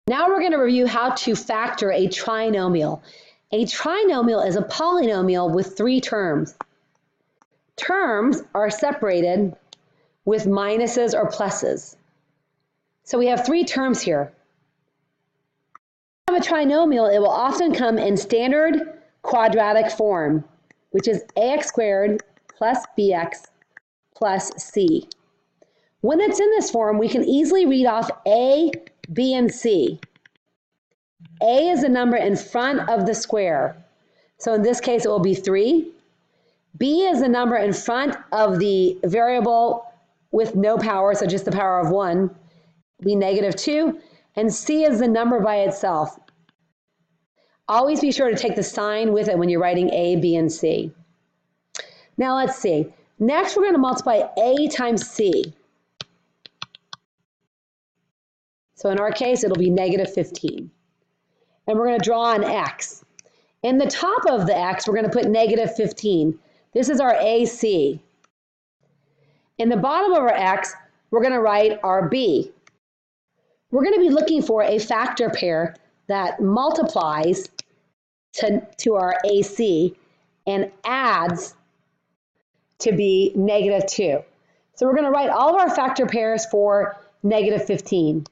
Now we're going to review how to factor a trinomial. A trinomial is a polynomial with three terms. Terms are separated with minuses or pluses. So we have three terms here. If you have a trinomial, it will often come in standard quadratic form, which is ax squared plus bx plus c. When it's in this form, we can easily read off a, b, and c. A is the number in front of the square. So in this case, it will be 3. B is the number in front of the variable with no power, so just the power of 1, be -2. And C is the number by itself. Always be sure to take the sign with it when you're writing A, B, and C. Now let's see. Next, we're going to multiply A times C. So in our case, it'll be -15. And we're going to draw an X. In the top of the X, we're going to put -15. This is our AC. In the bottom of our X, we're going to write our B. We're going to be looking for a factor pair that multiplies to our AC and adds to be -2. So we're going to write all of our factor pairs for -15.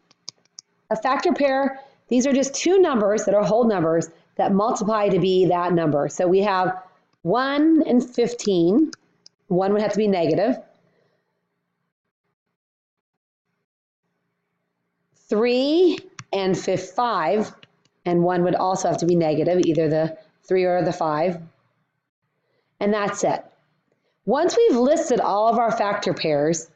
A factor pair, these are just two numbers that are whole numbers that multiply to be that number. So we have 1 and 15. 1 would have to be negative. 3 and 5, and 1 would also have to be negative, either the 3 or the 5. And that's it. Once we've listed all of our factor pairs,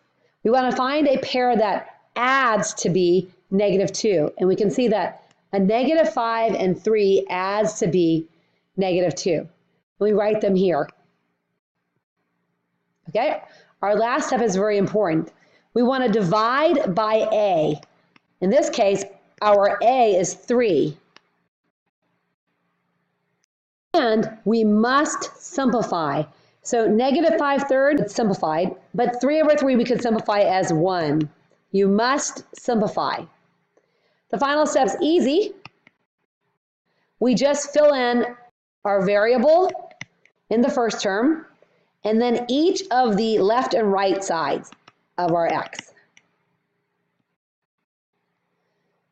we want to find a pair that adds to be -2. And we can see that a -5 and 3 adds to be -2. We write them here. Okay, our last step is very important. We want to divide by A. In this case, our A is 3. And we must simplify. So -5/3 is simplified, but 3/3 we could simplify as 1. You must simplify. The final step's easy. We just fill in our variable in the first term, and then each of the left and right sides of our X.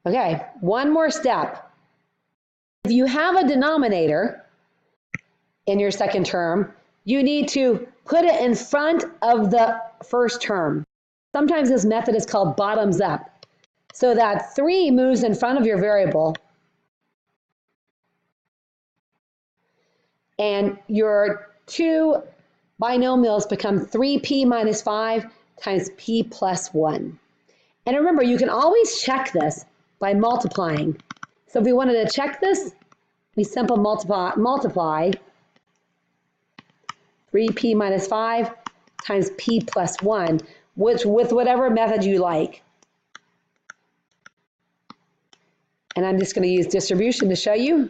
Okay, one more step. If you have a denominator in your second term, you need to put it in front of the first term. Sometimes this method is called bottoms up. So that 3 moves in front of your variable, and your two binomials become 3p minus 5 times p plus 1. And remember, you can always check this by multiplying. So if we wanted to check this, we simply multiply 3p minus 5 times p plus 1, which with whatever method you like. And I'm just going to use distribution to show you.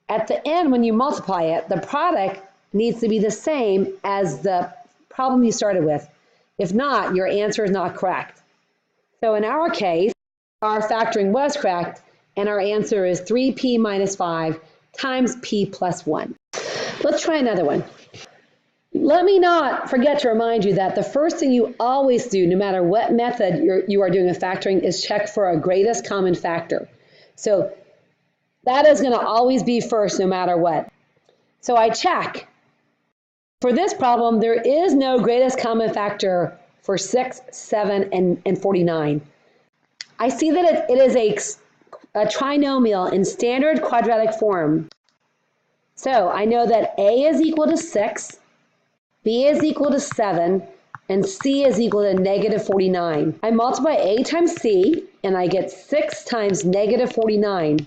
At the end, when you multiply it, the product needs to be the same as the problem you started with. If not, your answer is not correct. So in our case, our factoring was correct, and our answer is 3p minus 5 times p plus 1. Let's try another one. Let me not forget to remind you that the first thing you always do, no matter what method you are doing with factoring, is check for a greatest common factor. So that is going to always be first no matter what. So I check. For this problem, there is no greatest common factor for 6, 7, and 49. I see that it is a trinomial in standard quadratic form. So I know that A is equal to 6, B is equal to 7, and C is equal to -49. I multiply A times C, and I get 6 times -49.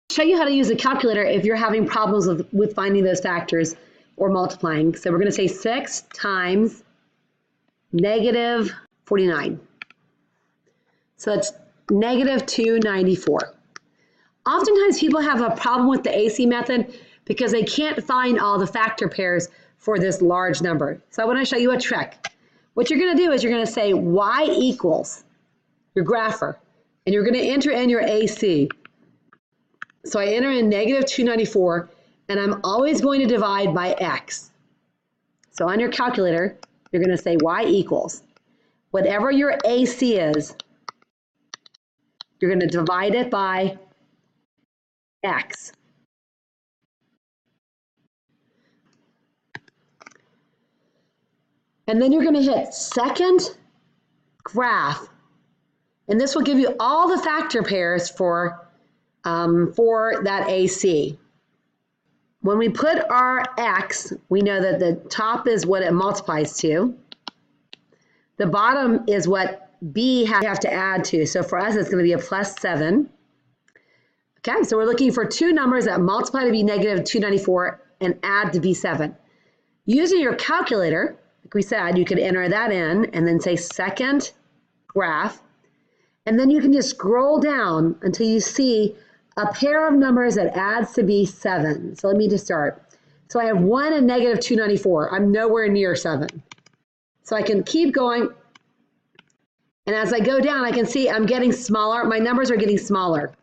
I'll show you how to use a calculator if you're having problems with finding those factors or multiplying. So we're going to say 6 times -49. So that's -294. Oftentimes people have a problem with the AC method because they can't find all the factor pairs for this large number. So I want to show you a trick. What you're going to do is you're going to say y equals your grapher, and you're going to enter in your AC. So I enter in negative 294, and I'm always going to divide by x. So on your calculator, you're going to say y equals whatever your AC is, you're going to divide it by x. And then you're going to hit second graph. And this will give you all the factor pairs for that AC. When we put our x, we know that the top is what it multiplies to. The bottom is what b have to add to. So for us, it's going to be a plus 7. Okay, so we're looking for two numbers that multiply to be negative 294 and add to be 7. Using your calculator, like we said, you could enter that in and then say second graph. And then you can just scroll down until you see a pair of numbers that adds to be 7. So let me just start. So I have 1 and negative 294. I'm nowhere near 7. So I can keep going. And as I go down, I can see I'm getting smaller. My numbers are getting smaller.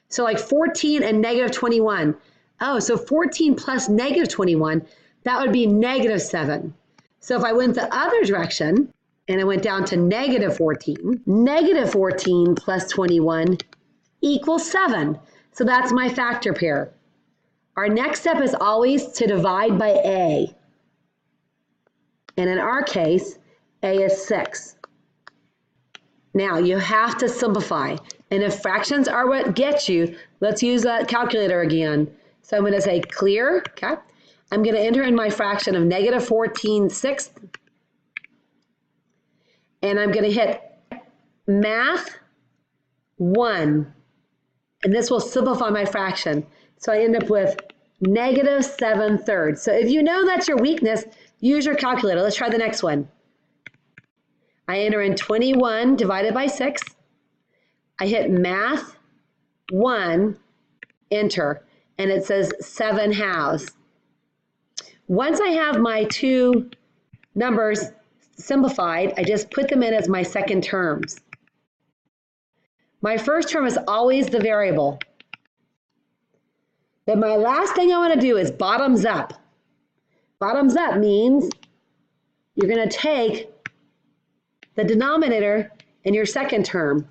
So like 14 and negative 21. Oh, so 14 plus negative 21, that would be negative 7. So if I went the other direction, and I went down to negative 14. Negative 14 plus 21 equals 7. So that's my factor pair. Our next step is always to divide by a. And in our case, a is 6. Now you have to simplify. And if fractions are what gets you, let's use that calculator again. So I'm going to say clear. Okay. I'm going to enter in my fraction of negative 14 sixths. And I'm going to hit math 1, and this will simplify my fraction. So I end up with negative 7 thirds. So if you know that's your weakness, use your calculator. Let's try the next one. I enter in 21 divided by 6. I hit math 1, enter, and it says 7 halves. Once I have my two numbers simplified, I just put them in as my second terms. My first term is always the variable. Then my last thing I want to do is bottoms up. Bottoms up means you're going to take the denominator in your second term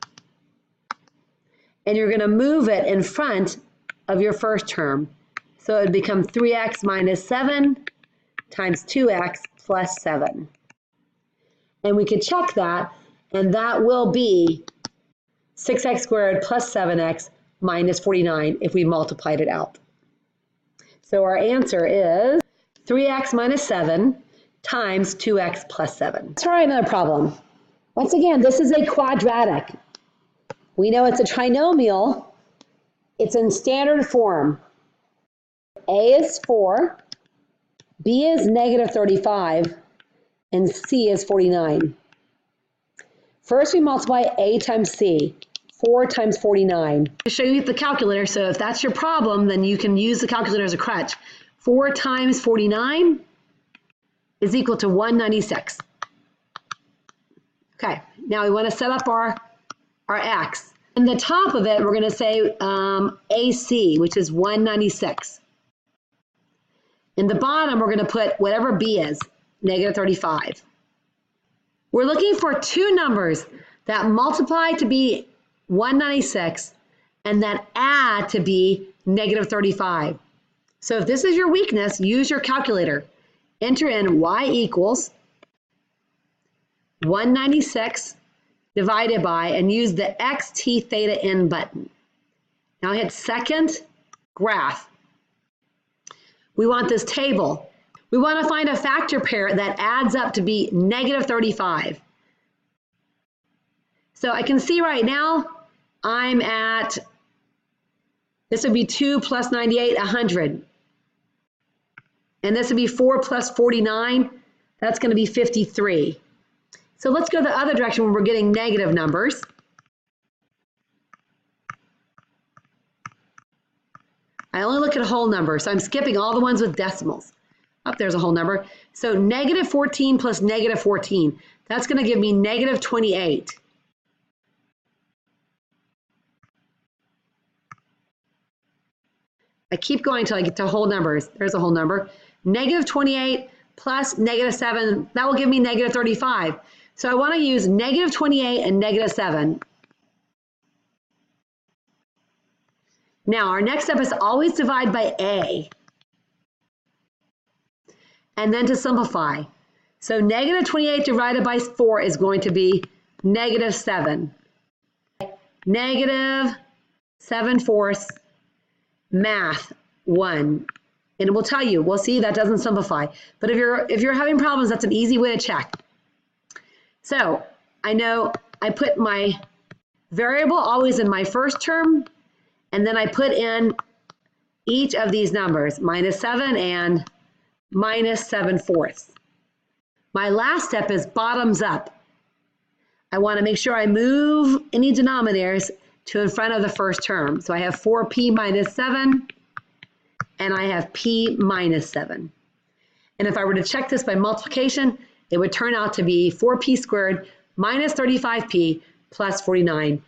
and you're going to move it in front of your first term. So it would become 3x minus 7 times 2x plus 7. And we could check that, and that will be 6x squared plus 7x minus 49 if we multiplied it out. So our answer is 3x minus 7 times 2x plus 7. Let's try another problem. Once again, this is a quadratic. We know it's a trinomial. It's in standard form. A is 4, B is negative 35, and C is 49. First, we multiply A times C, 4 times 49. To show you the calculator, so if that's your problem, then you can use the calculator as a crutch. 4 times 49 is equal to 196. Okay, now we want to set up our x. In the top of it, we're going to say AC, which is 196. In the bottom, we're going to put whatever B is, negative 35. We're looking for two numbers that multiply to be 196 and that add to be negative 35. So if this is your weakness, use your calculator. Enter in y equals 196 divided by, and use the xt theta n button. Now hit second graph. We want this table. We want to find a factor pair that adds up to be negative 35. So I can see right now I'm at, this would be 2 plus 98, 100. And this would be 4 plus 49, that's going to be 53. So let's go the other direction when we're getting negative numbers. I only look at whole numbers, so I'm skipping all the ones with decimals. Up there's a whole number. So negative 14 plus negative 14. That's going to give me negative 28. I keep going until I get to whole numbers. There's a whole number. Negative 28 plus negative 7, that will give me negative 35. So I want to use negative 28 and negative 7. Now, our next step is always divide by A. And then to simplify. So negative 28 divided by 4 is going to be negative 7. Negative 7/4, math 1. And it will tell you, we'll see that doesn't simplify. But if you're having problems, that's an easy way to check. So I know I put my variable always in my first term, and then I put in each of these numbers, minus 7 and minus 7/4. My last step is bottoms up. I want to make sure I move any denominators to in front of the first term. So I have 4p minus 7, and I have p minus 7. And if I were to check this by multiplication, it would turn out to be 4p squared minus 35p plus 49.